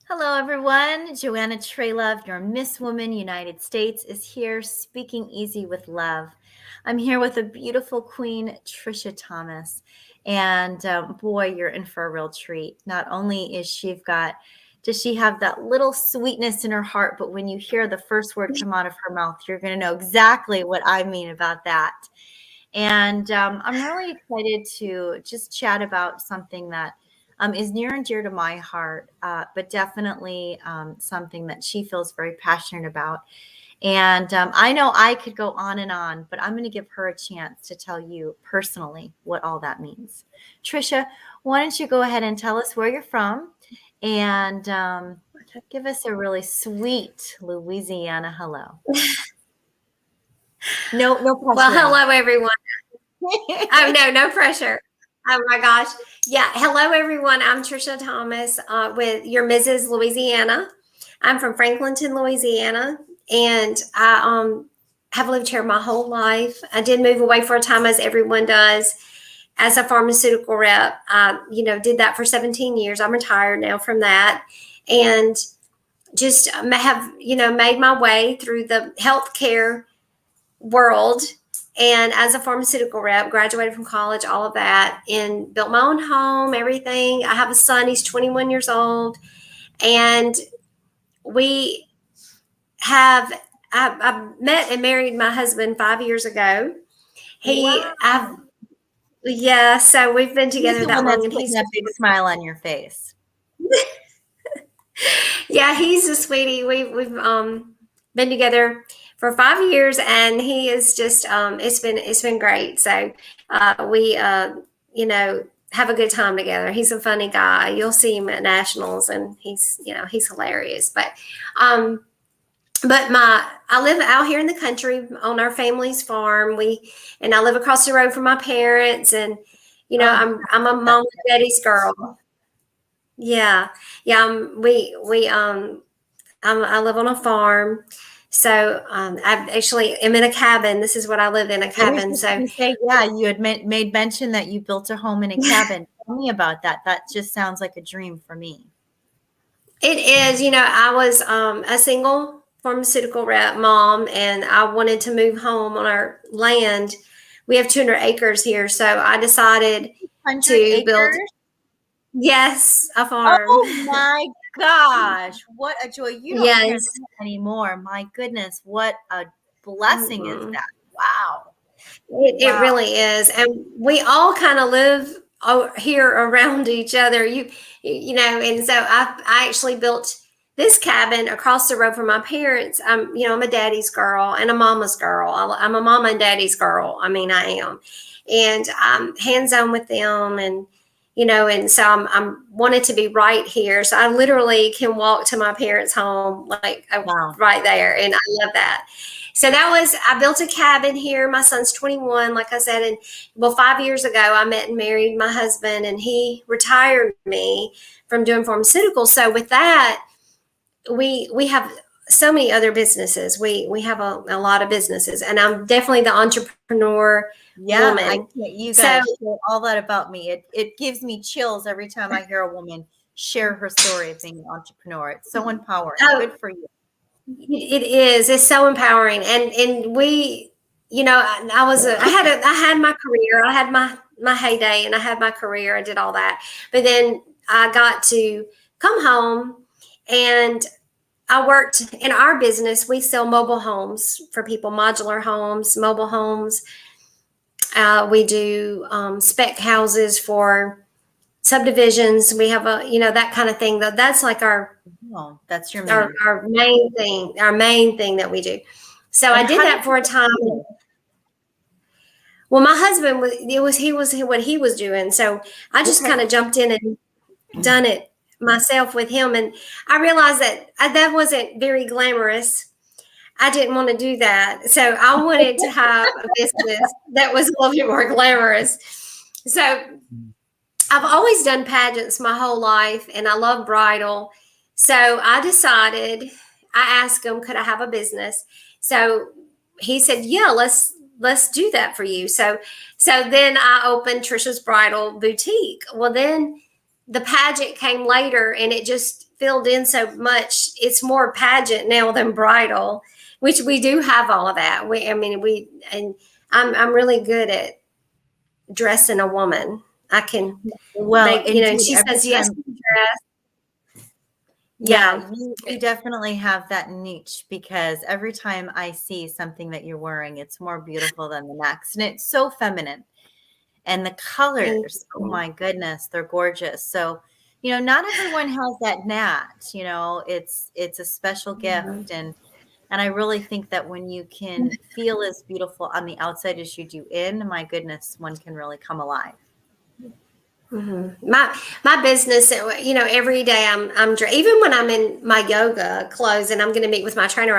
Hello, everyone. Joanna Traylove, your Miss Woman United States, is here speaking easy with love. I'm here with a beautiful queen, Trisha Thomas. And boy, you're in for a real treat. Not only does she have that little sweetness in her heart, but when you hear the first word come out of her mouth, you're going to know exactly what I mean about that. And I'm really excited to just chat about something that is near and dear to my heart, but definitely something that she feels very passionate about. And I know I could go on, but I'm going to give her a chance to tell you personally what all that means. Trisha, why don't you go ahead and tell us where you're from and give us a really sweet Louisiana hello. No Well, pressure at all. hello everyone. Oh no, no pressure. Oh my gosh. Yeah, hello everyone. I'm Trisha Thomas with your Mrs. Louisiana. I'm from Franklinton, Louisiana, and I have lived here my whole life. I did move away for a time, as everyone does, as a pharmaceutical rep. I did that for 17 years. I'm retired now from that, and just have made my way through the healthcare world, and as a pharmaceutical rep, graduated from college, all of that, and built my own home, everything. I have a son, he's 21 years old, and we have I met and married my husband 5 years ago. he Wow. I've Yeah, so we've been He's together the one that long, that's and putting he's that big smile on your face. yeah, he's a sweetie. We've been together for 5 years, and he is just it's been great. So we have a good time together. He's a funny guy. You'll see him at nationals, and he's hilarious. But my I live out here in the country on our family's farm. And I live across the road from my parents, and Oh, I'm a that's mom and daddy's girl. Yeah, yeah. I live on a farm, so I actually am in a cabin. This is what I live in, a I was cabin. just So going to say, yeah, you had made mention that you built a home in a cabin. Tell me about that. That just sounds like a dream for me. it is. I was a single pharmaceutical rep mom, and I wanted to move home on our land. We have 200 acres here, so I decided 100 to build, acres? yes, a farm. Oh my gosh, what a joy. You don't hear Yes. that anymore. My goodness, what a blessing is Mm-mm. that. Wow. It Wow. really is, and we all kind of live here around each other. And so I actually built this cabin across the road from my parents. I'm a daddy's girl and a mama's girl. I'm a mama and daddy's girl. I mean, I am, and I'm hands on with them, and so I'm wanted to be right here. So I literally can walk to my parents' home, like Wow. right there, and I love that. So I built a cabin here. My son's 21, like I said. And well, 5 years ago, I met and married my husband, and he retired me from doing pharmaceuticals. So with that, we have so many other businesses. We have a lot of businesses, and I'm definitely the entrepreneur Yeah, I woman. can't. You got So to share all that about me. It gives me chills every time I hear a woman share her story of being an entrepreneur. It's so empowering. oh, Good for you. it is. It's so empowering, and I had my career. I had my heyday, and I had my career. I did all that, but then I got to come home, and I worked in our business. We sell mobile homes for people, modular homes, mobile homes. We do spec houses for subdivisions. We have that kind of thing. That's like Oh, that's your our, main. our main thing that we do. So And I did how did that you for a get time. started? Well, my husband was what he was doing. So I just Okay. kind of jumped in and done it myself with him. And I realized that wasn't very glamorous. I didn't want to do that. So I wanted to have a business that was a little bit more glamorous. So I've always done pageants my whole life, and I love bridal. So I decided, I asked him, could I have a business? So he said, yeah, let's do that for you. So then I opened Trisha's Bridal Boutique. Well, then the pageant came later, and it just filled in so much. It's more pageant now than bridal, which we do have all of that. I'm really good at dressing a woman. I can Well, make, and indeed, she every says yes time, to the dress. yeah, you definitely have that niche, because every time I see something that you're wearing, it's more beautiful than the next. And it's so feminine. And the Thank colors, oh you. my goodness, they're gorgeous. So, not everyone has that knack, it's a special Mhm. gift. And I really think that when you can feel as beautiful on the outside as you do in, my goodness, one can really come alive. Mm-hmm. My business, every day even when I'm in my yoga clothes and I'm going to meet with my trainer,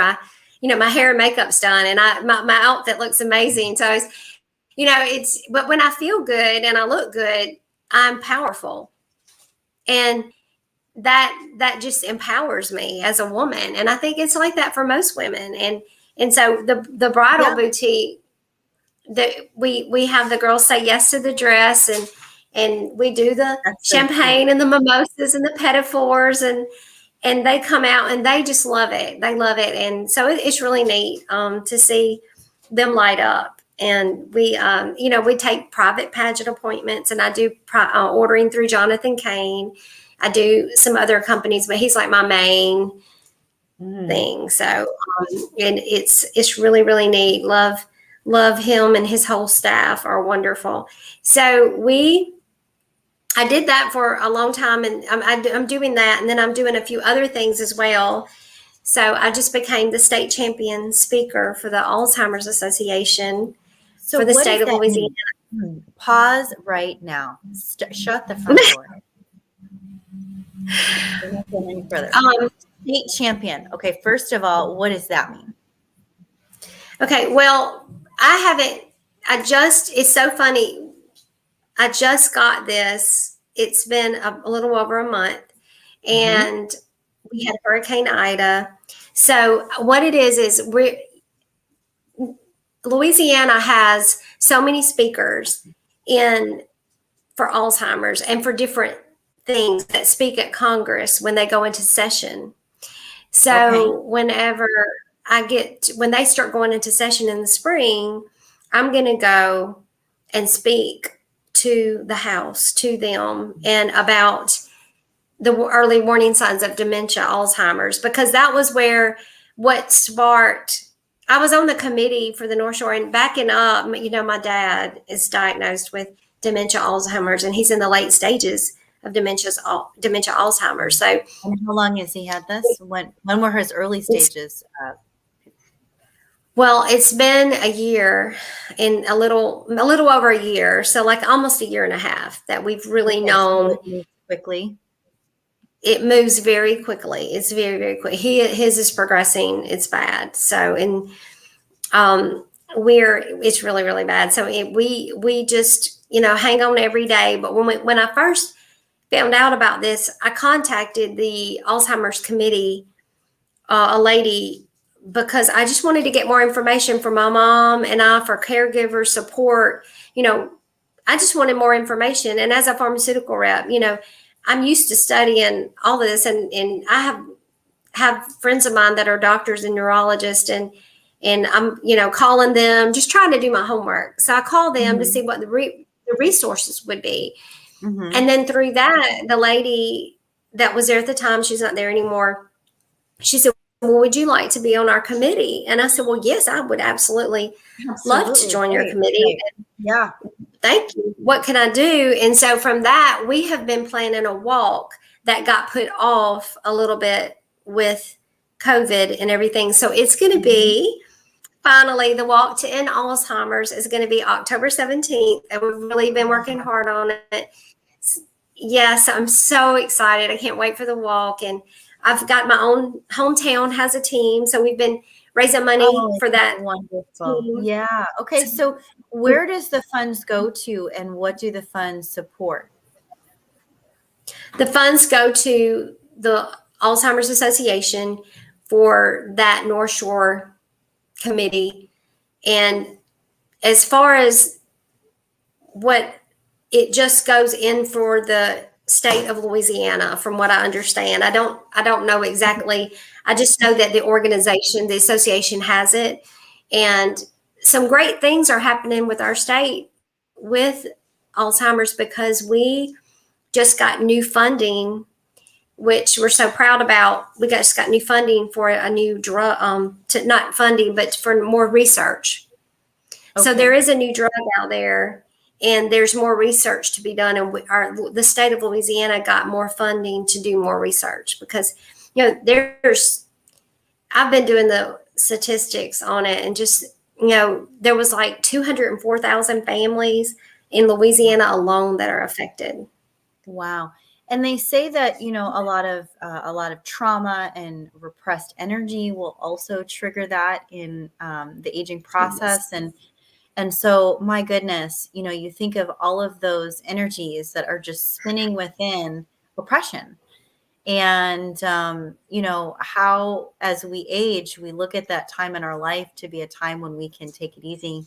my hair and makeup's done, and my outfit looks amazing. So but when I feel good and I look good, I'm powerful, and that just empowers me as a woman. And I think it's like that for most women. And so the bridal Yeah, boutique, that we have the girls say yes to the dress, and we do the that's so cute. champagne and the mimosas and the pettifours, and they come out and they just love it. They love it. And so it's really neat to see them light up. And we take private pageant appointments, and I do ordering through Jonathan Kane. I do some other companies, but he's like my main Mm. thing. So, and it's really, really neat. Love him, and his whole staff are wonderful. So I did that for a long time, and I'm doing that, and then I'm doing a few other things as well. So I just became the state champion speaker for the Alzheimer's Association So for the what state does of that Louisiana. mean? Pause right now. Shut the front door. We're not going any further. um, State champion. Okay, first of all, what does that mean? okay, well, it's so funny. I just got this. It's been a little over a month, Hmm. and we had Hurricane Ida. So what it is Louisiana has so many speakers in for Alzheimer's and for different things that speak at Congress when they go into session. Okay. So when they start going into session in the spring, I'm going to go and speak to the House, to them, and about the early warning signs of dementia, Alzheimer's, because that was what sparked. I was on the committee for the North Shore, and backing up, my dad is diagnosed with dementia, Alzheimer's, and he's in the late stages of dementia, Alzheimer's. So And how long has he had this? When were his early stages? well, it's been a year and a little over a year. So like almost a year and a half that we've really Okay, so known. it moves quickly. It moves very quickly. It's very, very quick. His is progressing. It's bad. So, and it's really, really bad. So we just, hang on every day. But when I first found out about this, I contacted the Alzheimer's committee, a lady, because I just wanted to get more information for my mom and I, for caregiver support. I just wanted more information. And as a pharmaceutical rep, I'm used to studying all of this, and I have friends of mine that are doctors and neurologists, and I'm calling them, just trying to do my homework. So I call them to Hmm. see what the resources would be. Hmm. And then through that, the lady that was there at the time, she's not there anymore. She said, "Well, would you like to be on our committee?" And I said, "Well, yes, I would absolutely love to Absolutely. join your Great. committee. Great. Yeah. Thank you. What can I do?" And so from that, we have been planning a walk that got put off a little bit with COVID and everything. So it's going to Mhm. be finally the walk to end Alzheimer's is going to be October 17th. And we've really been working hard on it. Yes, I'm so excited. I can't wait for the walk. And I've got my own hometown has a team. So we've been raising money Oh, for it's that wonderful. team. Yeah. Okay. So where does the funds go to, and what do the funds support? The funds go to the Alzheimer's Association for that North Shore committee. And as far as what it just goes in for the state of Louisiana, from what I understand. I don't know exactly. I just know that the organization, the association has it. And some great things are happening with our state with Alzheimer's, because we just got new funding, which we're so proud about. We just got new funding for a new drug, not funding, but for more research. Okay. So there is a new drug out there, and there's more research to be done. And the state of Louisiana got more funding to do more research, because, I've been doing the statistics on it, and just, there was like 204,000 families in Louisiana alone that are affected. Wow. And they say that, a lot of trauma and repressed energy will also trigger that in the aging process. Yes. And so, my goodness, you think of all of those energies that are just spinning within oppression. And, how, as we age, we look at that time in our life to be a time when we can take it easy,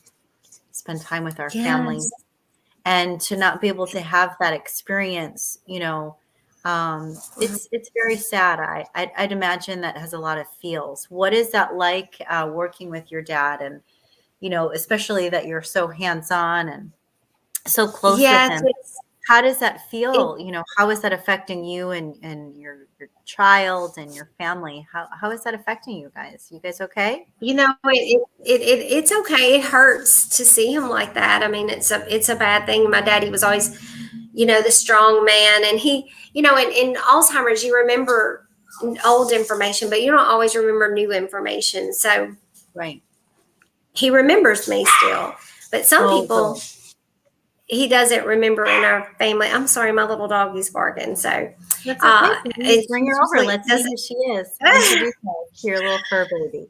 spend time with our families. And to not be able to have that experience, it's very sad. I'd imagine that has a lot of feels. What is that like, working with your dad, and especially that you're so hands-on and so close with him? How does that feel? How is that affecting you and your child and your family? How is that affecting you guys? You guys okay? It's okay. It hurts to see him like that. I mean, it's a bad thing. My daddy was always, the strong man, and he, in Alzheimer's, you remember old information, but you don't always remember new information. So right, he remembers me still, but some people. He doesn't remember in our family. I'm sorry, my little doggy's barking. So that's okay. Bring her over. Let's see who she is. Introduce her to your little fur baby.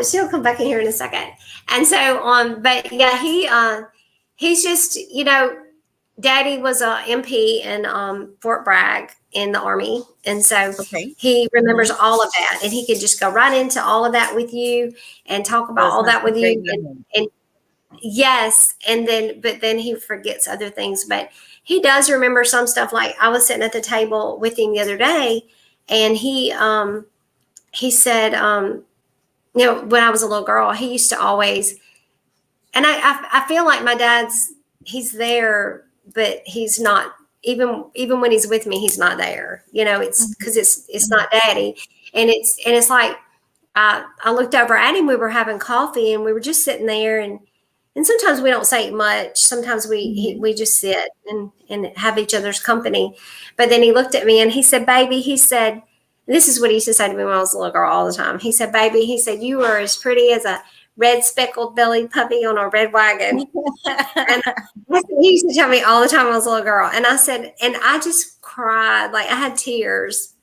She'll come back in here in a second. And so, but yeah, he's just, Daddy was a MP in Fort Bragg in the Army, and so he remembers all of that, and he could just go right into all of that with you and talk about all that with you, and yes, but then he forgets other things. But he does remember some stuff. Like, I was sitting at the table with him the other day, and he said, when I was a little girl, he used to always, and I feel like my dad's, he's there, but he's not, even when he's with me, he's not there. It's because it's not Daddy, and it's like I looked over at him. We were having coffee, and we were just sitting there, and sometimes we don't say much. Sometimes we just sit and have each other's company. But then he looked at me and he said, "Baby," he said, this is what he used to say to me when I was a little girl all the time. He said, "Baby," he said, "you are as pretty as a red speckled bellied puppy on a red wagon." And he used to tell me all the time when I was a little girl. And I said, and I just cried. Like, I had tears,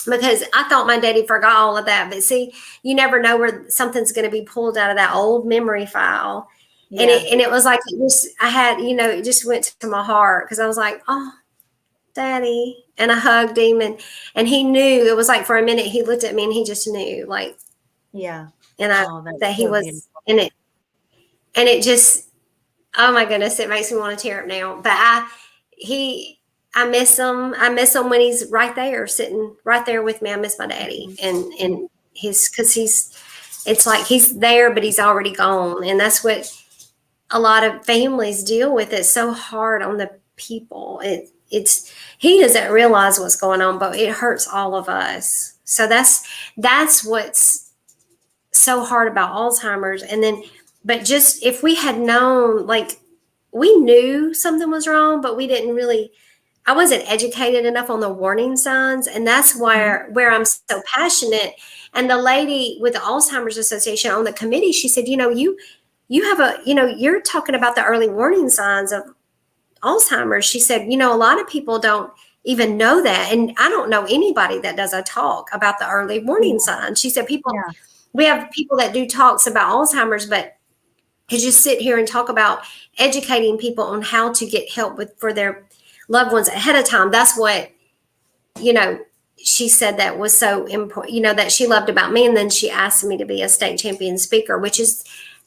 because I thought my daddy forgot all of that. But see, you never know where something's going to be pulled out of that old memory file. Yeah. And it was like, it just went to my heart, because I was like, "Oh, Daddy." And I hugged him, and he knew. It was like, for a minute, he looked at me and he just knew, like, yeah. And that he was in it. And it just, oh my goodness, it makes me want to tear up now. But I miss him. I miss him when he's right there, sitting right there with me. I miss my daddy, and because it's like he's there, but he's already gone. And that's what a lot of families deal with. It's so hard on the people. He doesn't realize what's going on, but it hurts all of us. So that's what's so hard about Alzheimer's. And then, but just if we had known, like, we knew something was wrong, but we didn't really, I wasn't educated enough on the warning signs. And that's where I'm so passionate. And the lady with the Alzheimer's Association on the committee, she said, you have you're talking about the early warning signs of Alzheimer's. She said, a lot of people don't even know that. And I don't know anybody that does a talk about the early warning signs. She said, we have people that do talks about Alzheimer's, but to just sit here and talk about educating people on how to get help for their loved ones ahead of time. That's what, she said that was so important, that she loved about me. And then she asked me to be a state champion speaker,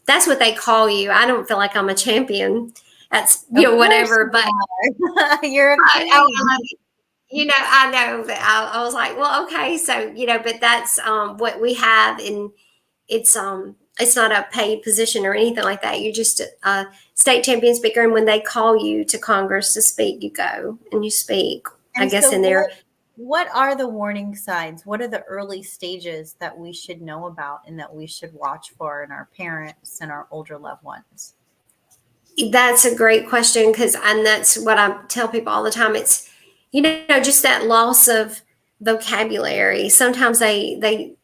that's what they call you. I don't feel like I'm a champion. that's, Of course whatever. you But are. You're a I queen. love it. I know that I was like, well, okay. So, but that's what we have. And it's not a paid position or anything like that. You're just a state champion speaker. And when they call you to Congress to speak, you go and you speak, I And guess, so in there. what are the warning signs? What are the early stages that we should know about and that we should watch for in our parents and our older loved ones? That's a great question, and that's what I tell people all the time. It's, just that loss of vocabulary. Sometimes they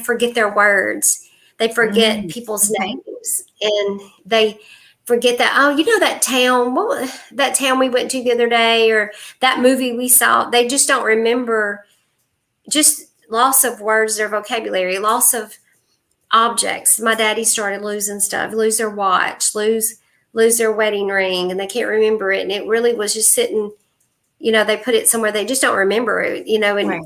forget their words. They forget people's Okay. names, and they forget that, oh, that town, that town we went to the other day, or that movie we saw. They just don't remember. Just loss of words, their vocabulary, loss of objects. My daddy started losing stuff, lose their watch, lose their wedding ring, and they can't remember it. And it really was just sitting, they put it somewhere, they just don't remember it, and Right.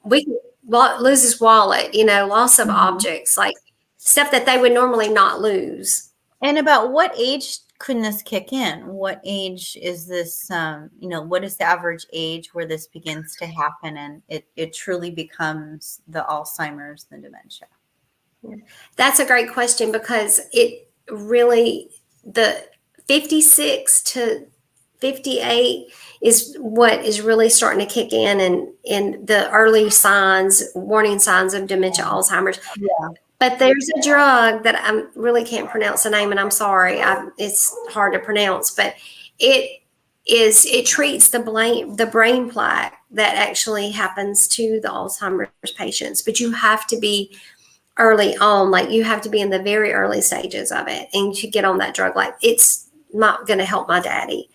we lose his wallet, loss of Mhm. objects, like stuff that they would normally not lose. And about what age can this kick in? What age is this, what is the average age where this begins to happen and it truly becomes the Alzheimer's, the dementia? That's a great question, because it really, the 56 to 58 is what is really starting to kick in, and the early signs, warning signs of dementia, Alzheimer's. Yeah. But there's a drug that I really can't pronounce the name, and I'm sorry, it's hard to pronounce, but it treats the brain plaque that actually happens to the Alzheimer's patients. But you have to be early on, like you have to be in the very early stages of it, and you get on that drug. Like, it's not going to help my daddy.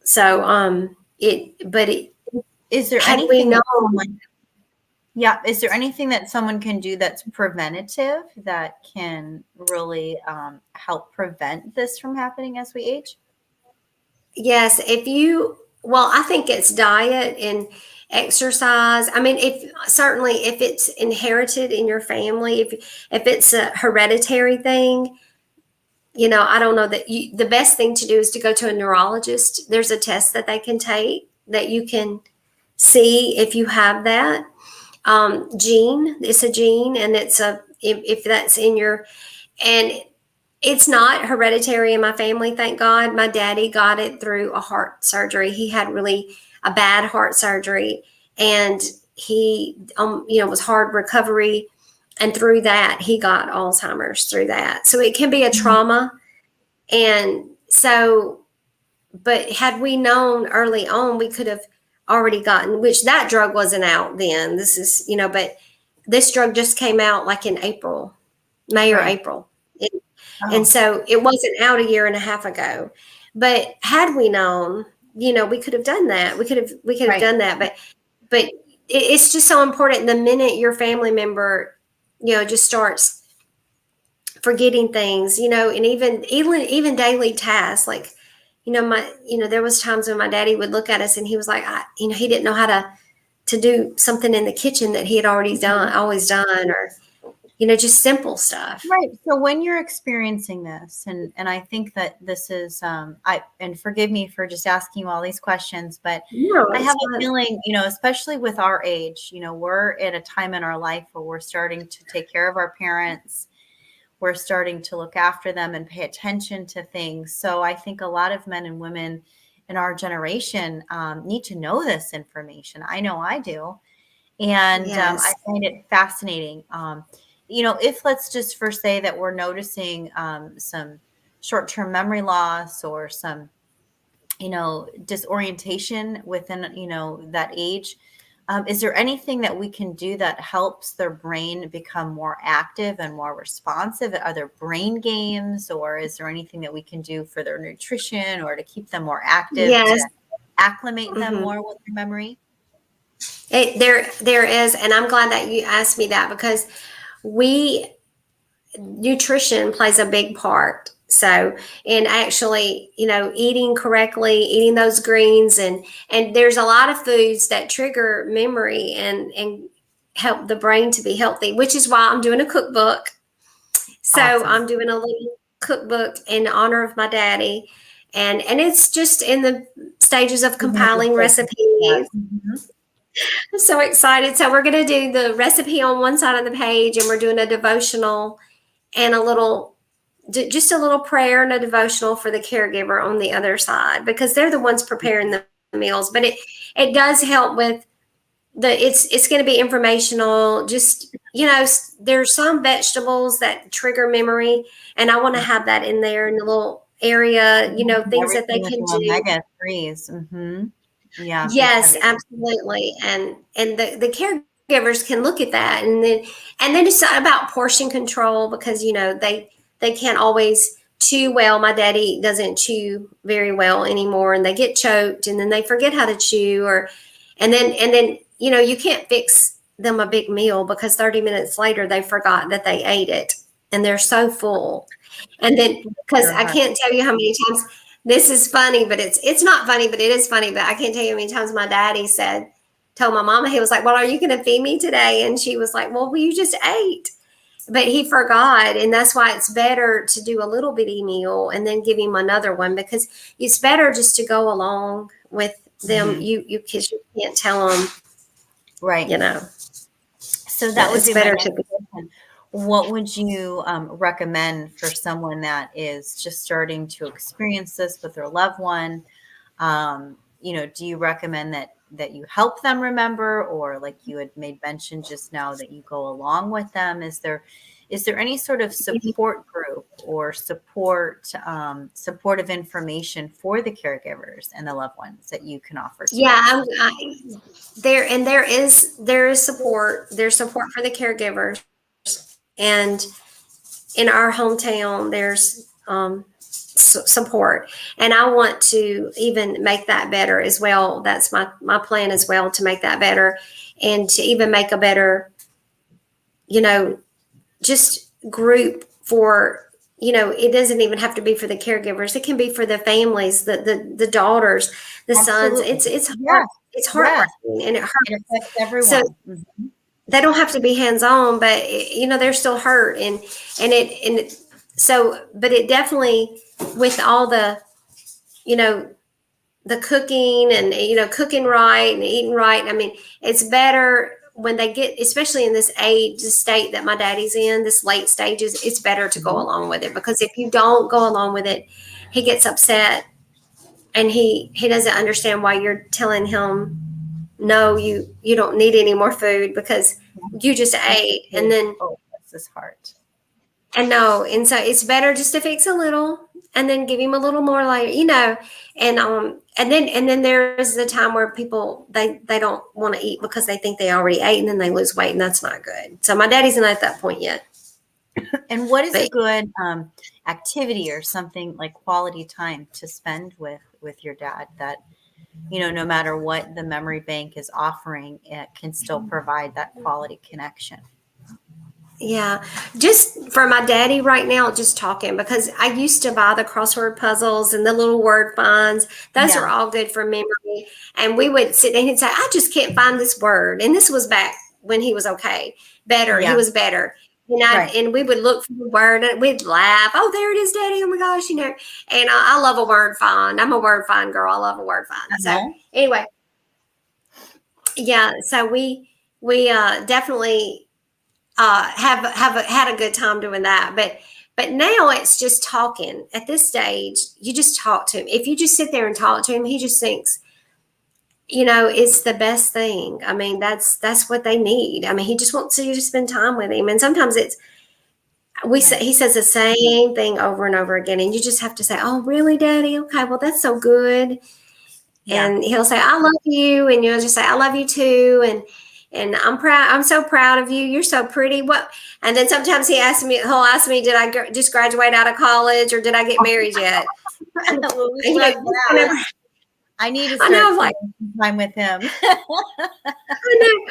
So, Is there had we anything known, that someone, yeah, is there anything that someone can do that's preventative that can really help prevent this from happening as we age? yes, well, I think it's diet and exercise. I mean, if it's inherited in your family, if it's a hereditary thing, I don't know that the best thing to do is to go to a neurologist. There's a test that they can take that you can see if you have that gene. It's a gene, and if that's in your, and it's not hereditary in my family, thank God. My daddy got it through a heart surgery. He had really a bad heart surgery, and he, was hard recovery. And through that, he got Alzheimer's through that. So it can be a Mhm. trauma. And so, but had we known early on, we could have already gotten, which that drug wasn't out then. This is, but this drug just came out like in April, May or Right. April. And Oh, so it wasn't out a year and a half ago. But had we known, we could have done that. We could have right. done that. But it's just so important. The minute your family member, just starts forgetting things, and even daily tasks, like, there was times when my daddy would look at us and he was like, he didn't know how to do something in the kitchen that he had always done, or, just simple stuff. Right. So when you're experiencing this, and I think that this is, and forgive me for just asking you all these questions, but No, I it's have a fine. feeling, especially with our age, we're at a time in our life where we're starting to take care of our parents. We're starting to look after them and pay attention to things. So I think a lot of men and women in our generation need to know this information. I know I do. And I Yes. find it fascinating. If let's just first say that we're noticing some short-term memory loss or some, disorientation within, that age. Is there anything that we can do that helps their brain become more active and more responsive? Are there brain games, or is there anything that we can do for their nutrition or to keep them more active, to Yes. acclimate them Hmm. more with their memory? There is, and I'm glad that you asked me that, because we nutrition plays a big part. So, and actually, eating correctly, eating those greens, and there's a lot of foods that trigger memory and help the brain to be healthy, which is why I'm doing a cookbook. So Awesome. I'm doing a little cookbook in honor of my daddy, and it's just in the stages of compiling recipes. Mm-hmm. I'm so excited. So we're going to do the recipe on one side of the page, and we're doing a devotional and just a little prayer and a devotional for the caregiver on the other side, because they're the ones preparing the meals. But it does help with it's going to be informational. Just, there's some vegetables that trigger memory, and I want to have that in there in the little area, things that they can do. Omega-3s. Mm-hmm. Yeah. Yes, absolutely. And the caregivers can look at that, and then it's about portion control, because they can't always chew well. My daddy doesn't chew very well anymore, and they get choked, and then they forget how to chew, and then you can't fix them a big meal, because 30 minutes later they forgot that they ate it, and they're so full. And then, because I can't tell you how many times, this is funny, but it's not funny, but it is funny. But I can't tell you how many times my daddy told my mama, he was like, "Well, are you going to feed me today?" And she was like, "Well, you just ate." But he forgot, and that's why it's better to do a little bitty meal and then give him another one, because it's better just to go along with them. Mm-hmm. You kids, you can't tell them, right? So that would be better to be. What would you recommend for someone that is just starting to experience this with their loved one? Do you recommend that you help them remember, or like you had made mention just now, that you go along with them? Is there any sort of support group or supportive information for the caregivers and the loved ones that you can offer to? Yeah, there is support. There's support for the caregivers. And in our hometown, there's support, and I want to even make that better as well. That's my plan as well, to make that better, and to even make a better, just group for, it doesn't even have to be for the caregivers. It can be for the families, the daughters, the Absolutely. Sons. It's hard. It's heartbreaking, and it hurts. It affects everyone. So, mm-hmm. They don't have to be hands-on, but they're still hurt, but it definitely, with all the the cooking and cooking right and eating right. I mean, it's better when they get, especially in this state that my daddy's in, this late stages. It's better to go along with it, because if you don't go along with it, he gets upset, and he doesn't understand why you're telling him, no, you don't need any more food, because you just ate. And then, oh, bless his heart. And so it's better just to fix a little, and then give him a little more later, and then there's the time where people, they don't want to eat because they think they already ate, and then they lose weight, and that's not good. So my daddy's not at that point yet. And what is a good activity or something like quality time to spend with your dad that, no matter what the memory bank is offering, it can still provide that quality connection? Yeah, just for my daddy right now, just talking, because I used to buy the crossword puzzles and the little word finds. Those are all good for memory. And we would sit there and he'd say, "I just can't find this word." And this was back when he was better. Yeah. He was better. And we would look for the word, and we'd laugh. "Oh, there it is, Daddy. Oh my gosh, And I love a word find. I'm a word find girl. I love a word find. So anyway, yeah. So we definitely have had a good time doing that. But now it's just talking. At this stage, you just talk to him. If you just sit there and talk to him, he just thinks, it's the best thing. I mean, that's what they need. I mean, he just wants you to spend time with him. And sometimes he says the same thing over and over again. And you just have to say, "Oh, really, Daddy? Okay, well, that's so good." Yeah. And he'll say, "I love you." And you'll just say, "I love you too." And I'm proud. I'm so proud of you. You're so pretty. What? And then sometimes he'll ask me, "Did I just graduate out of college, or did I get married yet?" I need to start time with him. I know.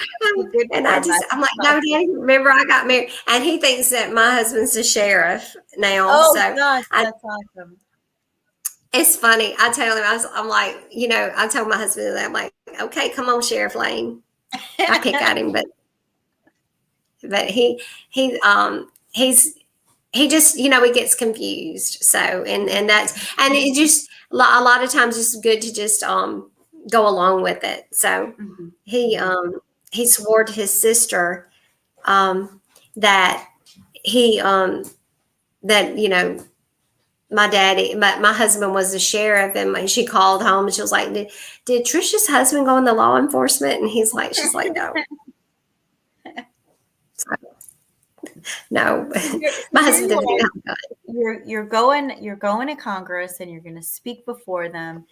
And I'm like, "No, Daddy, remember I got married." And he thinks that my husband's the sheriff now. Oh, so gosh, that's awesome. It's funny. I tell him, I'm like, I told my husband that, I'm like, "Okay, come on, Sheriff Lane." I pick at him, but he's he just, he gets confused. So, and it just, a lot of times it's good to just go along with it. So he he swore to his sister that he that my husband was the sheriff, and she called home and she was like, did Trisha's husband go in the law enforcement? And she's like, no. So, no, my husband didn't do that. You're going to Congress and you're going to speak before them,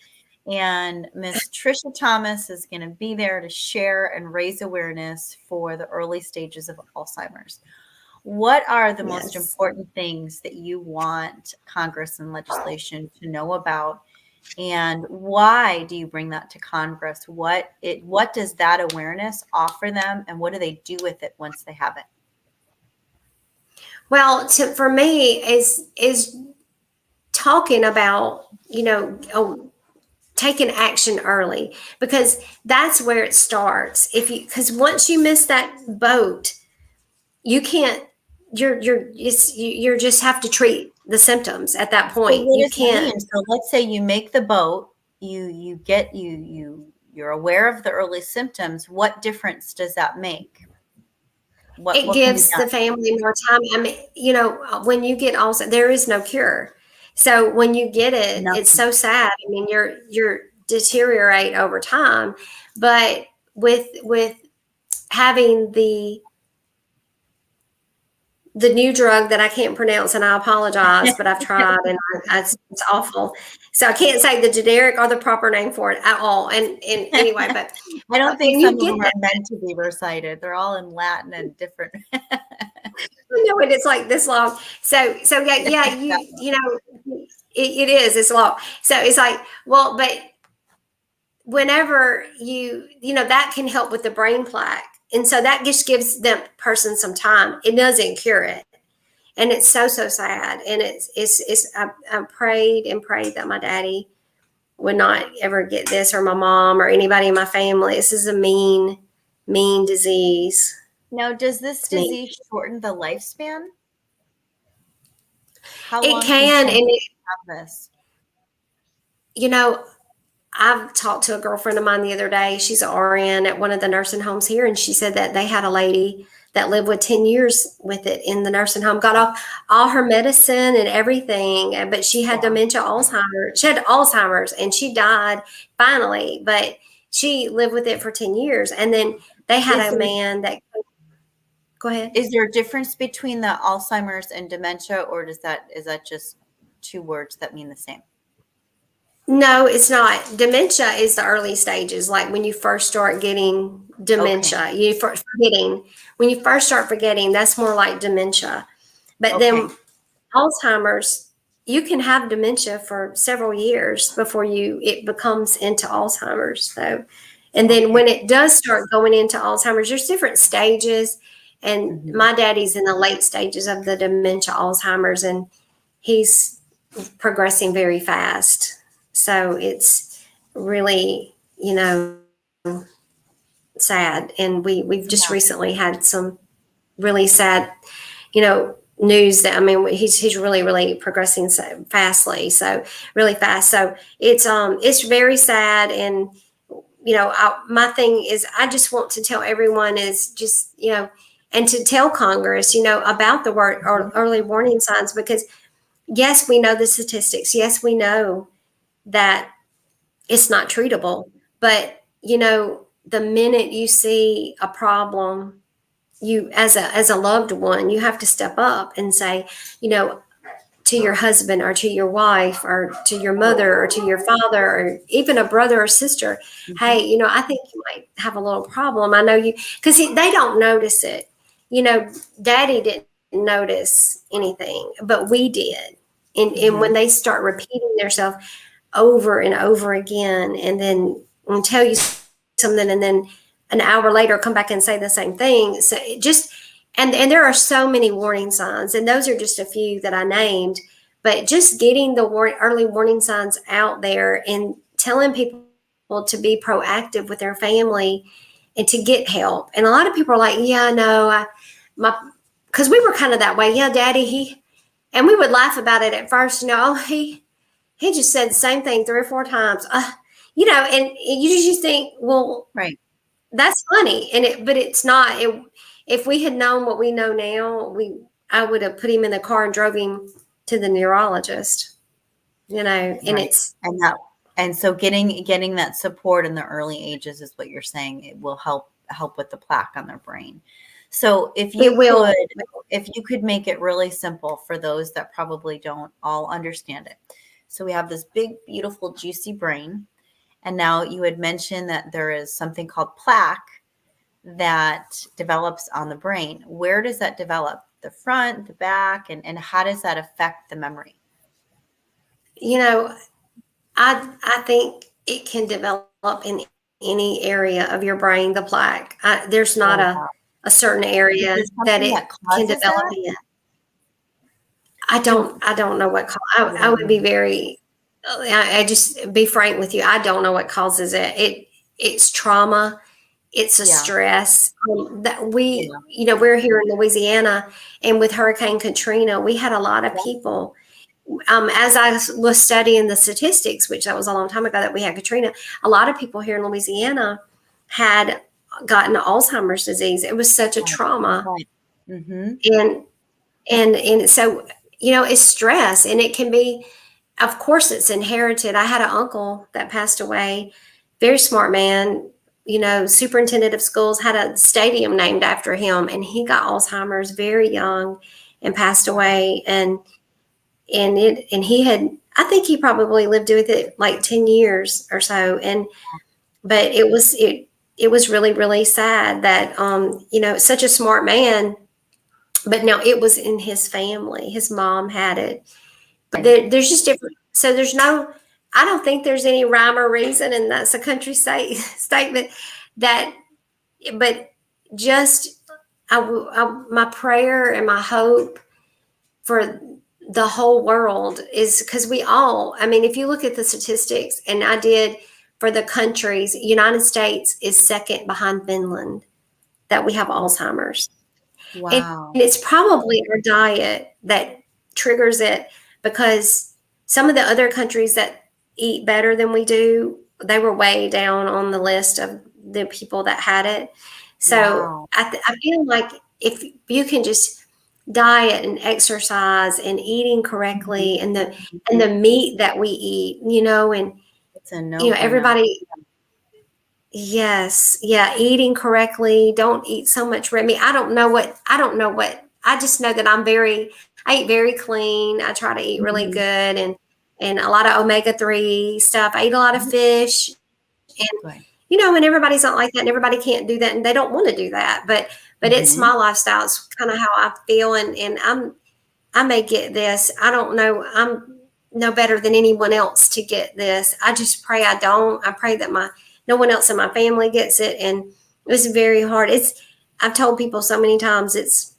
and Miss Trisha Thomas is going to be there to share and raise awareness for the early stages of Alzheimer's. What are the most important things that you want Congress and legislation to know about, and why do you bring that to Congress? What does that awareness offer them, and what do they do with it once they have it? Well, for me is talking about, taking action early, because that's where it starts. Because once you miss that boat, you can't. You just have to treat the symptoms at that point. So you can't. So let's say you make the boat, you're aware of the early symptoms. What difference does that make? It gives the family more time. I mean, when you get Alzheimer's, there is no cure. So when you get it, it's so sad. I mean, you're deteriorate over time, but with having the new drug that I can't pronounce, and I apologize, but I've tried, and it's awful. So I can't say the generic or the proper name for it at all. And anyway, but I don't think some of them are meant to be recited. They're all in Latin and different. No, and it's like this long. So yeah, it is. It's long. So it's like, well, but whenever that can help with the brain plaque. And so that just gives the person some time. It doesn't cure it. And it's so sad. And I prayed and prayed that my daddy would not ever get this, or my mom, or anybody in my family. This is a mean disease. Now, does this disease shorten the lifespan? How long can you have this? I've talked to a girlfriend of mine the other day. She's an RN at one of the nursing homes here, and she said that they had a lady that lived with 10 years with it in the nursing home, got off all her medicine and everything, but she had dementia, Alzheimer's. She had Alzheimer's, and she died finally, but she lived with it for 10 years. And then they had a man that, go ahead. Is there a difference between the Alzheimer's and dementia, or is that just two words that mean the same? No, it's not. Dementia is the early stages, like when you first start getting dementia. When you first start forgetting, that's more like dementia. But then Alzheimer's, you can have dementia for several years before it becomes into Alzheimer's. So, and then when it does start going into Alzheimer's, there's different stages. And my daddy's in the late stages of the dementia Alzheimer's, and he's progressing very fast. So it's really, sad. And we've just recently had some really sad, news that, I mean, he's really, really progressing so fastly. So really fast. So it's very sad. And, my thing is, I just want to tell everyone is just, and to tell Congress, about the early warning signs, because yes, we know the statistics. Yes, we know that it's not treatable, but the minute you see a problem, you as a loved one, you have to step up and say, to your husband or to your wife or to your mother or to your father or even a brother or sister, hey, I think you might have a little problem. I know you, because they don't notice it. Daddy didn't notice anything, but we did. And when they start repeating themselves over and over again, and then tell you something, and then an hour later come back and say the same thing. So it just, and there are so many warning signs, and those are just a few that I named, but just getting the early warning signs out there and telling people to be proactive with their family and to get help. And a lot of people are like, yeah, no, because we were kind of that way. Yeah, Daddy, And we would laugh about it at first, he just said the same thing 3 or 4 times. And you just think, well, Right. that's funny. But it's not. If we had known what we know now, I would have put him in the car and drove him to the neurologist. And Right. And so getting that support in the early ages is what you're saying. It will help with the plaque on their brain. So if it will. you could make it really simple for those that probably don't all understand it. So we have this big, beautiful, juicy brain. And now you had mentioned that there is something called plaque that develops on the brain. Where does that develop? The front, the back, and how does that affect the memory? I think it can develop in any area of your brain. The plaque. There's not Oh, wow. a certain Is area there that something it that can causes develop that? in. Do I don't know what. you I don't would be know? very. I just be frank with you. I don't know what causes it. It's trauma. It's a Yeah, stress that yeah, we're here in Louisiana, and with Hurricane Katrina, we had a lot of yeah. people. As I was studying the statistics, which that was a long time ago that we had Katrina, a lot of people here in Louisiana had gotten Alzheimer's disease. It was such a Right, trauma, right. Mhm. and so it's stress, and it can be. Of course, it's inherited. I had an uncle that passed away, very smart man, superintendent of schools, had a stadium named after him, and he got Alzheimer's very young and passed away. And he had, I think he probably lived with it like 10 years or so. But it was really, really sad that, such a smart man, but now it was in his family. His mom had it. But Right. there's just different. So I don't think there's any rhyme or reason, and that's a country statement that, but just my prayer and my hope for the whole world is because I mean, if you look at the statistics, and I did for the countries, United States is second behind Finland that we have Alzheimer's. And Wow. it's probably our diet that triggers it, because some of the other countries that eat better than we do, they were way down on the list of the people that had it. So Wow. I feel like if you can just diet and exercise and eating Mhm. correctly, and the meat that we eat, and It's a no-brainer. everybody. Yes. Yeah. Eating correctly. Don't eat so much red meat. I don't know what, I just know that I eat very clean. I try to eat really Mhm. good, and a lot of omega-3 stuff. I eat a lot of fish, and, Good. and everybody's not like that, and everybody can't do that, and they don't want to do that. But it's Mhm. my lifestyle. It's kind of how I feel. And I may get this. I don't know. I'm no better than anyone else to get this. I just pray I don't. I pray that no one else in my family gets it. And it's very hard. I've told people so many times it's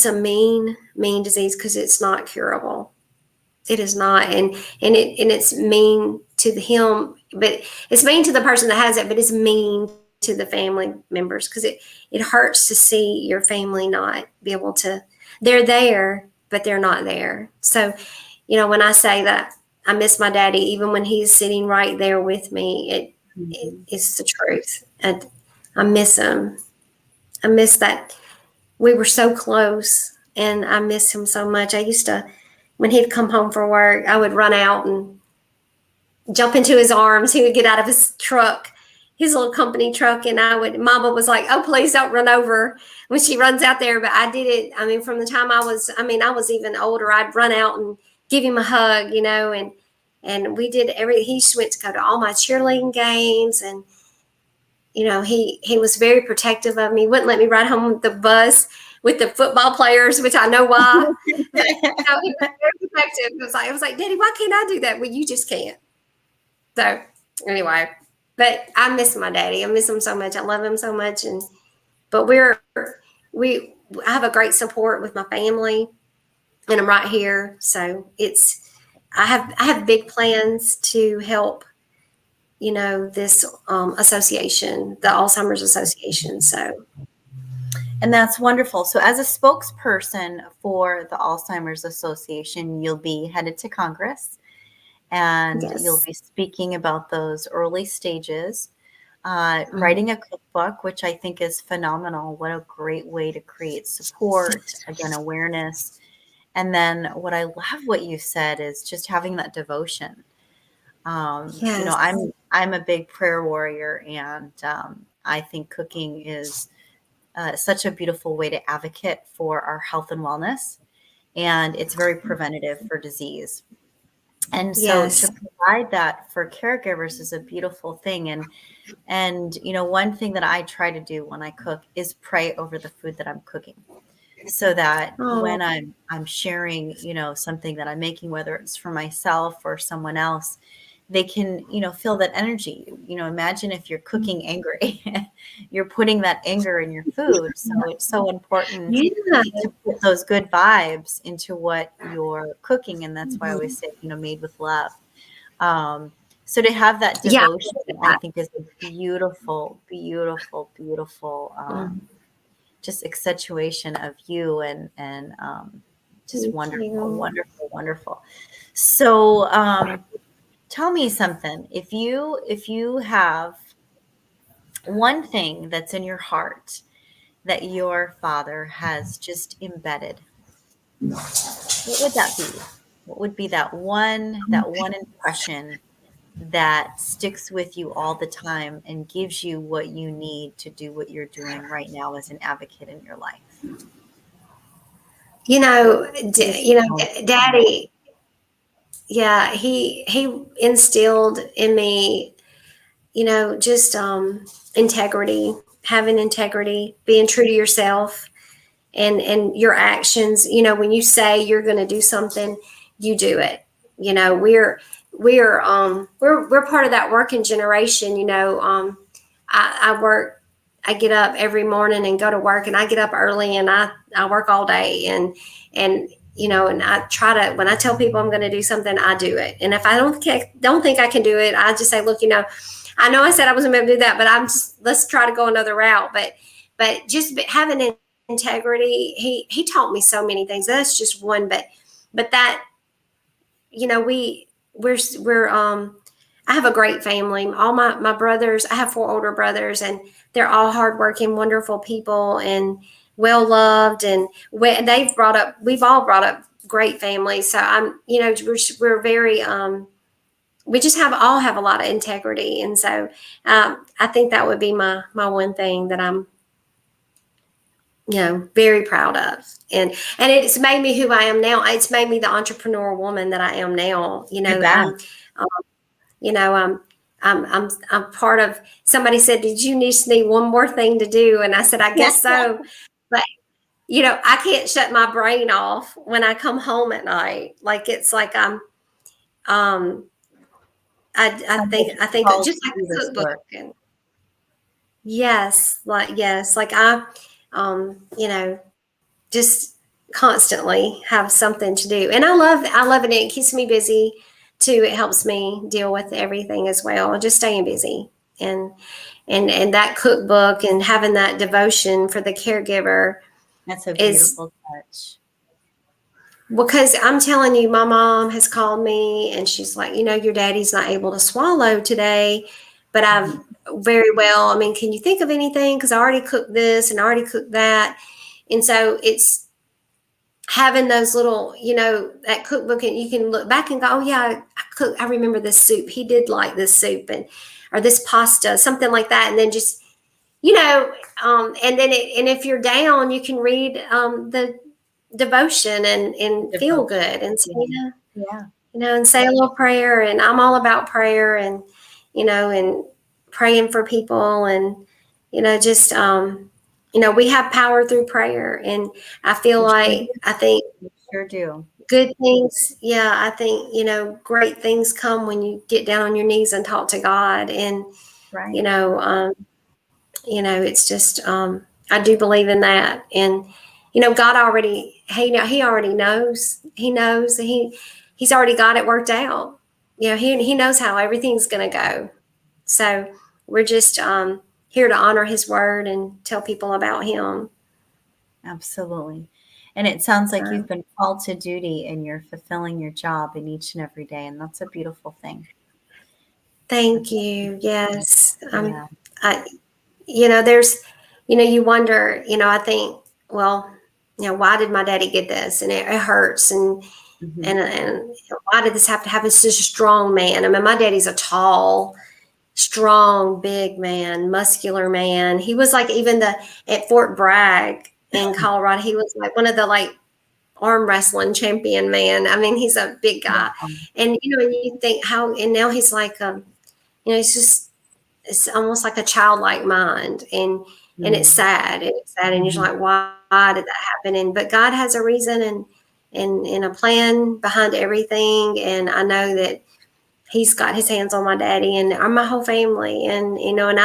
a mean disease, because it's not curable. It is not. And it's mean to him, but it's mean to the person that has it, but it's mean to the family members, because it hurts to see your family not be able to. They're there, but they're not there. So, when I say that I miss my daddy, even when he's sitting right there with me, Mhm. it's the truth. And I miss him. I miss that we were so close, and I miss him so much. I used to, when he'd come home from work, I would run out and jump into his arms. He would get out of his truck, his little company truck, and Mama was like, "Oh, please don't run over," when she runs out there. But I did it. I mean, from the time I was even older. I'd run out and give him a hug, and we did he just went to go to all my cheerleading games. And he was very protective of me. Wouldn't let me ride home with the bus with the football players, which I know why. But he was very protective. It was like, Daddy, why can't I do that? Well, you just can't. So anyway, but I miss my daddy. I miss him so much. I love him so much. But we I have a great support with my family, and I'm right here. So I have big plans to help, this association, the Alzheimer's Association. So And that's wonderful. So as a spokesperson for the Alzheimer's Association, you'll be headed to Congress and you'll Yes. be speaking about those early stages, Mhm. writing a cookbook, which I think is phenomenal. What a great way to create support, again, awareness. And then what I love what you said is just having that devotion. You know, Yes. I'm a big prayer warrior, and I think cooking is such a beautiful way to advocate for our health and wellness, and it's very preventative for disease. And so to Yes. provide that for caregivers is a beautiful thing. And you know, one thing that I try to do when I cook is pray over the food that I'm cooking, so that Oh, when I'm sharing, you know, something that I'm making, whether it's for myself or someone else, they can, you know, feel that energy. You know, imagine if you're cooking angry, you're putting that anger in your food. So it's so important yeah. to put those good vibes into what you're cooking. And that's why I always say, you know, made with love. Um, so to have that Yeah. devotion, I think is a beautiful, beautiful, beautiful, Mm. just accentuation of you and just Thank wonderful, you. wonderful, wonderful. So tell me something. If you have one thing that's in your heart that your father has just embedded, what would that be? What would be that one impression that sticks with you all the time and gives you what you need to do what you're doing right now as an advocate in your life? You know, Please tell me. Daddy, yeah, he instilled in me, just integrity, having integrity, being true to yourself and your actions. When you say you're going to do something, you do it. We're part of that working generation. I work. I get up every morning and go to work, and I get up early, and I work all day, and I try to, when I tell people I'm going to do something, I do it. And if I don't think I can do it, I just say, look, I know I said I wasn't going to do that, but let's try to go another route. But just having integrity, he taught me so many things. That's just one, but that, we're I have a great family. All my brothers, I have four older brothers, and they're all hardworking, wonderful people, and well loved. And we've all brought up great families. So we're very, we just all have a lot of integrity. And so I think that would be my one thing that I'm, very proud of. And it's made me who I am now. It's made me the entrepreneur woman that I am now. I bet. Um, you know, I'm part of. Somebody said, "Did you just need one more thing to do?" And I said, "I guess so." But I can't shut my brain off when I come home at night. Like it's like um, I Sounds like think you're I think called just to like do a this cookbook. work. And like I, just constantly have something to do. And I love it. And it keeps me busy too. It helps me deal with everything as well, just staying busy. And that cookbook and having that devotion for the caregiver That's a is, beautiful touch. because I'm telling you, my mom has called me and she's like, your daddy's not able to swallow today, but I've Mhm. very well, I mean, can you think of anything? Because I already cooked this and I already cooked that. And so it's having those little, that cookbook, and you can look back and go, oh yeah, I remember this soup. He did like this soup, or this pasta, something like that. And then just, and if you're down, you can read the devotion and feel Devotion. good and say, Yeah. Yeah. and say a little prayer. And I'm all about prayer, and praying for people, and just we have power through prayer. And I feel We sure like, do. I think We sure do. good things, yeah, I think great things come when you get down on your knees and talk to God. And you Right. know um it's just, I do believe in that. And God already, he already knows. He's already got it worked out. He knows how everything's going to go. So we're just here to honor his word and tell people about him. Absolutely. And it sounds like So you've been called to duty and you're fulfilling your job in each and every day. And that's a beautiful thing. thank That's a you. beautiful thing. Yes. Yeah. I, there's, you wonder, I think, well, why did my daddy get this? And it hurts. Hmm. And why did this have to happen? Such a strong man. I mean, my daddy's a tall, strong, big man, muscular man. He was like even at Fort Bragg in Colorado, he was like one of the like arm wrestling champion man. I mean, he's a big guy. Wow. And you think how and now he's like he's just it's almost like a childlike mind and it's Mm. sad. It's sad and you're Mhm. like, why did that happen? But God has a reason and a plan behind everything. And I know that he's got his hands on my daddy and my whole family. And and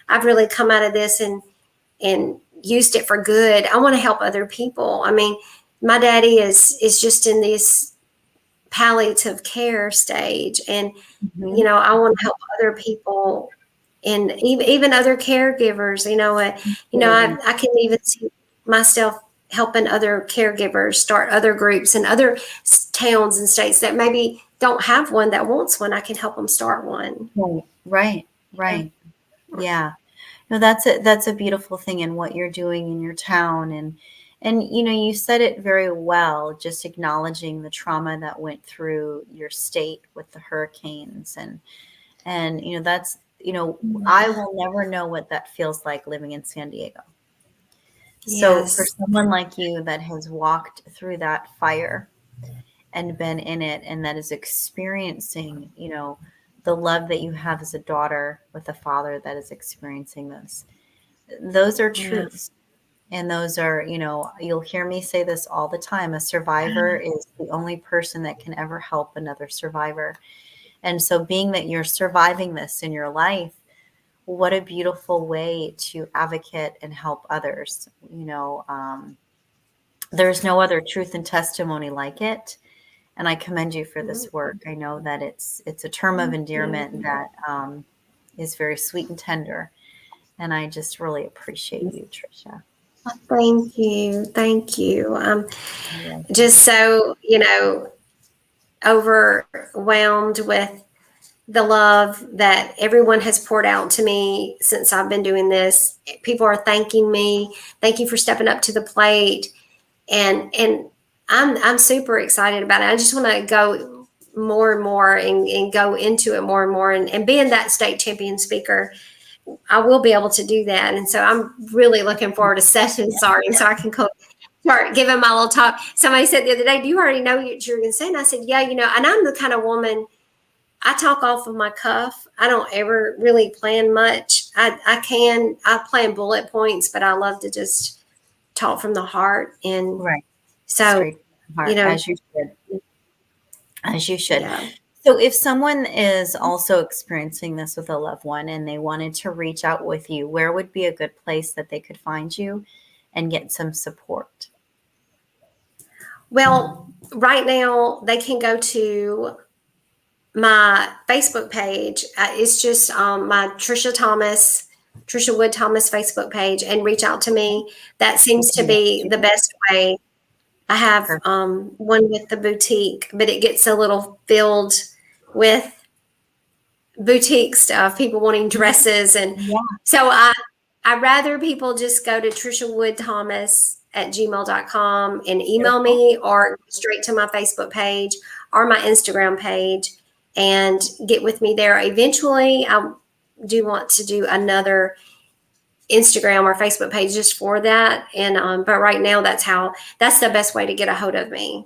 I've really come out of this and used it for good. I want to help other people. I mean, my daddy is just in this palliative care stage, and Mhm. I want to help other people and even other caregivers. Absolutely. I can even see myself helping other caregivers start other groups in other towns and states that maybe don't have one that wants one. I can help them start one. Right. Right. Yeah. Right. Yeah. No, that's a beautiful thing in what you're doing in your town. And you said it very well, just acknowledging the trauma that went through your state with the hurricanes. And that's I will never know what that feels like living in San Diego. So for Yes. someone like you that has walked through that fire and been in it and that is experiencing, the love that you have as a daughter with a father that is experiencing this, those are Yeah. truths. And those are, you'll hear me say this all the time. A survivor is the only person that can ever help another survivor. And so, being that you're surviving this in your life, what a beautiful way to advocate and help others. There's no other truth and testimony like it. And I commend you for this work. I know that it's a term of Thank endearment you. that is very sweet and tender. And I just really appreciate you, Tricia. Thank you. Thank you. You're welcome. Just so, overwhelmed with the love that everyone has poured out to me since I've been doing this. People are thanking me. Thank you for stepping up to the plate. And I'm super excited about it. I just want to go more and more and go into it more and more. And being that state champion speaker, I will be able to do that. And so I'm really looking forward to session starting so I can start giving my little talk. Somebody said the other day, do you already know what you're going to say? And I said, yeah, and I'm the kind of woman, I talk off of my cuff. I don't ever really plan much. I plan bullet points, but I love to just talk from the heart. And Right. so, Straight from the you heart, know, as you should. As you should. yeah. So if someone is also experiencing this with a loved one and they wanted to reach out with you, where would be a good place that they could find you and get some support? Well, right now they can go to my Facebook page. It's just my Trisha Wood Thomas Facebook page, and reach out to me. That We seems to can be message the you. best way. I have Perfect. one with the boutique, but it gets a little filled with boutique stuff, people wanting dresses. And Yeah, so I'd rather people just go to Trisha Wood Thomas at gmail.com and email beautiful. me or straight to my Facebook page or my Instagram page and get with me there. Eventually, I do want to do another Instagram or Facebook page just for that. And but right now, that's the best way to get a hold of me.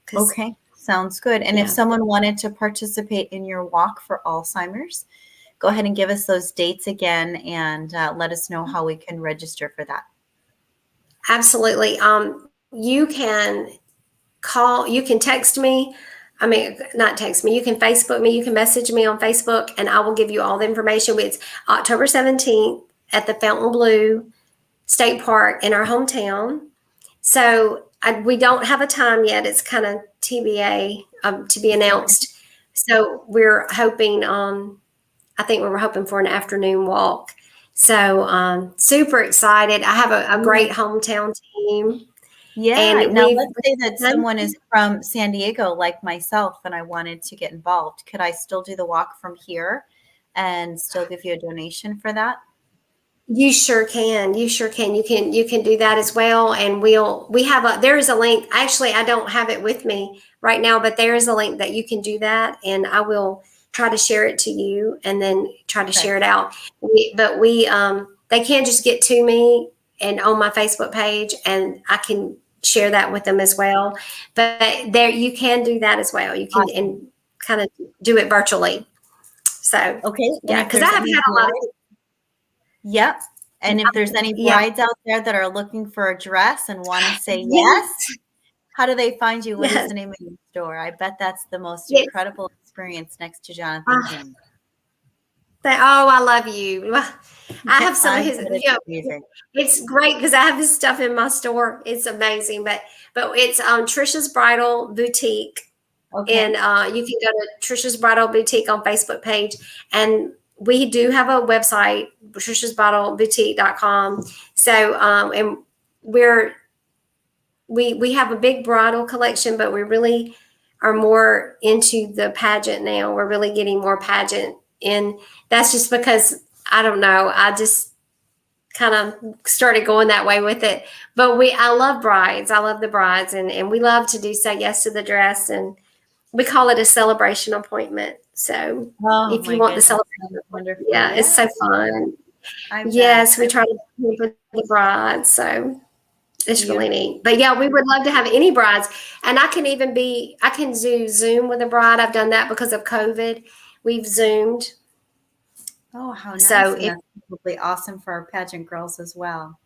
Because Okay, sounds good. And if yeah, someone wanted to participate in your walk for Alzheimer's, go ahead and give us those dates again and let us know how we can register for that. absolutely. You can you can text me. I mean, not text me. You can Facebook me. You can message me on Facebook, and I will give you all the information. It's October 17th at the Fontainebleau State Park in our hometown. So we don't have a time yet. It's kind of TBA to be announced. So we're hoping. I think we were hoping for an afternoon walk, So super excited. I have a great hometown team, Yeah. and Now we've let's say that someone is from San Diego like myself and I wanted to get involved. Could I still do the walk from here and still give you a donation for that? You sure can. You sure can. You can do that as well. And we have there is a link. Actually, I don't have it with me right now, but there is a link that you can do that, and I will try to share it to you and then try to Okay. share it out. But they can just get to me and on my Facebook page, and I can share that with them as well. But there you can do that as well. You can Awesome. and kind of do it virtually. So Okay. And yeah, if because I there's have any had a lot of bride, yep. And if there's any yeah. brides out there that are looking for a dress and want to say Yes. yes, how do they find you? What is Yes. the name of your store? I bet that's the most Yes. incredible experience next to Jonathan Ah, King. I love you. Well, I have some I of his. bet it's amazing. It's great because I have his stuff in my store. It's amazing, but it's Trisha's Bridal Boutique, and Okay. you can go to Trisha's Bridal Boutique on Facebook page, and we do have a website, trishasbridalboutique.com. So and we're we have a big bridal collection, but we really are more into the pageant now. We're really getting more pageant, and that's just because I don't know. I just kind of started going that way with it. But I love brides. I love the brides, and we love to do say yes to the dress, and we call it a celebration appointment. So Oh if you my want the goodness. celebration, Sounds wonderful. yeah, it's so Yes, fun. I bet. Yes, we try to put the bride. So it's really Beautiful. neat. But yeah, we would love to have any brides. And I can do Zoom with a bride. I've done that because of COVID. We've Zoomed. Oh, how So nice. And if, that's probably awesome for our pageant girls as well.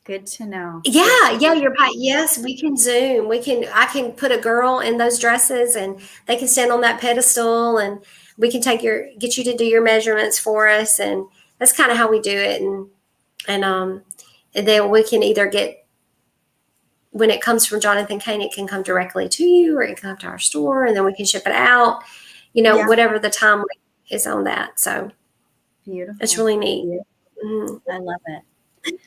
Good to know. Good yeah, to yeah, you're right. Yes, we can Zoom. I can put a girl in those dresses and they can stand on that pedestal and we can get you to do your measurements for us. And that's kind of how we do it. And then we can either when it comes from Jonathan Kane, it can come directly to you or it can come to our store and then we can ship it out, Yeah, whatever the time is on that. So it's beautiful. really neat. Beautiful. Mhm. I love it.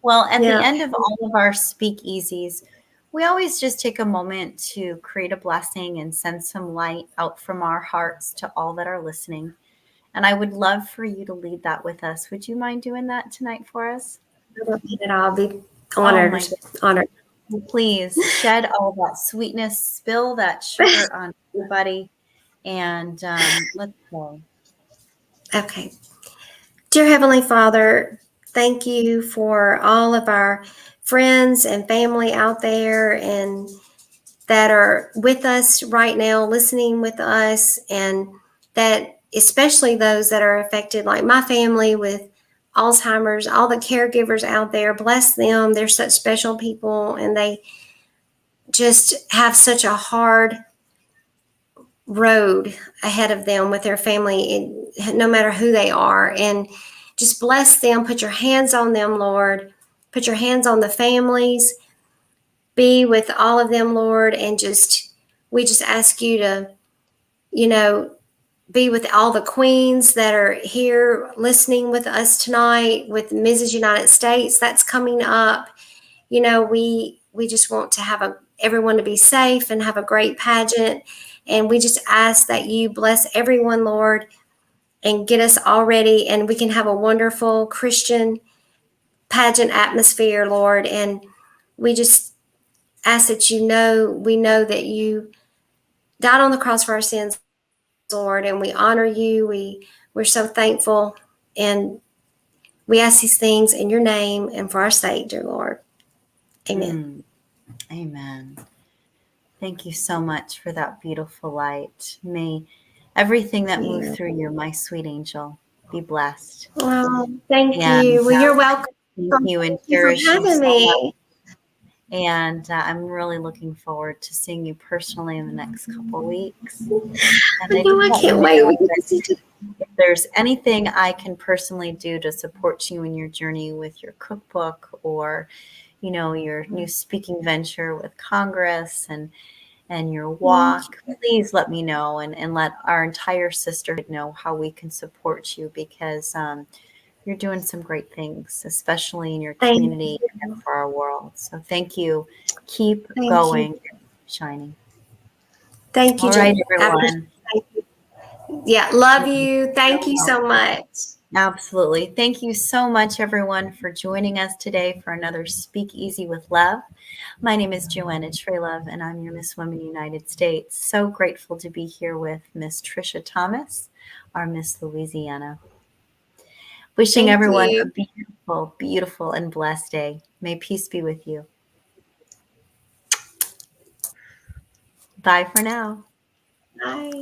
Well, at the Yeah. end of all of our speakeasies, we always just take a moment to create a blessing and send some light out from our hearts to all that are listening. And I would love for you to lead that with us. Would you mind doing that tonight for us? I don't need it. I'll be Oh honored. my Honored. goodness. Please shed all that sweetness, spill that sugar on everybody, and let's go. Okay. Dear Heavenly Father, thank you for all of our friends and family out there and that are with us right now, listening with us, and that especially those that are affected, like my family with Alzheimer's, all the caregivers out there, bless them. They're such special people and they just have such a hard road ahead of them with their family, no matter who they are. And just bless them. Put your hands on them, Lord. Put your hands on the families. Be with all of them, Lord. And we just ask you to, you know, be with all the queens that are here listening with us tonight, with Mrs. United States that's coming up. We just want to have everyone to be safe and have a great pageant. And we just ask that you bless everyone, Lord, and get us all ready and we can have a wonderful Christian pageant atmosphere, Lord. And we just ask that we know that you died on the cross for our sins, Lord, and we honor you. We're so thankful and we ask these things in your name and for our sake, dear Lord. Amen. Mm, amen. Thank you so much for that beautiful light. May everything that moved Yeah. through you, my sweet angel, be blessed. Well, thank And you. Well, you're welcome. thank Thank you and you for cherish you having so much. me. And I'm really looking forward to seeing you personally in the next couple of weeks. And I I know just I want you can't to wait. know We get that to see you. if there's anything I can personally do to support you in your journey with your cookbook or, your new speaking venture with Congress and your walk, please let me know and let our entire sisterhood know how we can support you because You're doing some great things, especially in your Thank community you. and for our world. So thank you. Keep Thank you. going, shining. Thank you, All right, I appreciate everyone. it. Yeah, love you. Thank you so much. Absolutely. Thank you so much, everyone, for joining us today for another Speak Easy with Love. My name is Joanna Trelove, and I'm your Miss Women United States. So grateful to be here with Miss Trisha Thomas, our Miss Louisiana. Wishing Thank everyone a you. beautiful, beautiful, and blessed day. May peace be with you. Bye for now. Bye.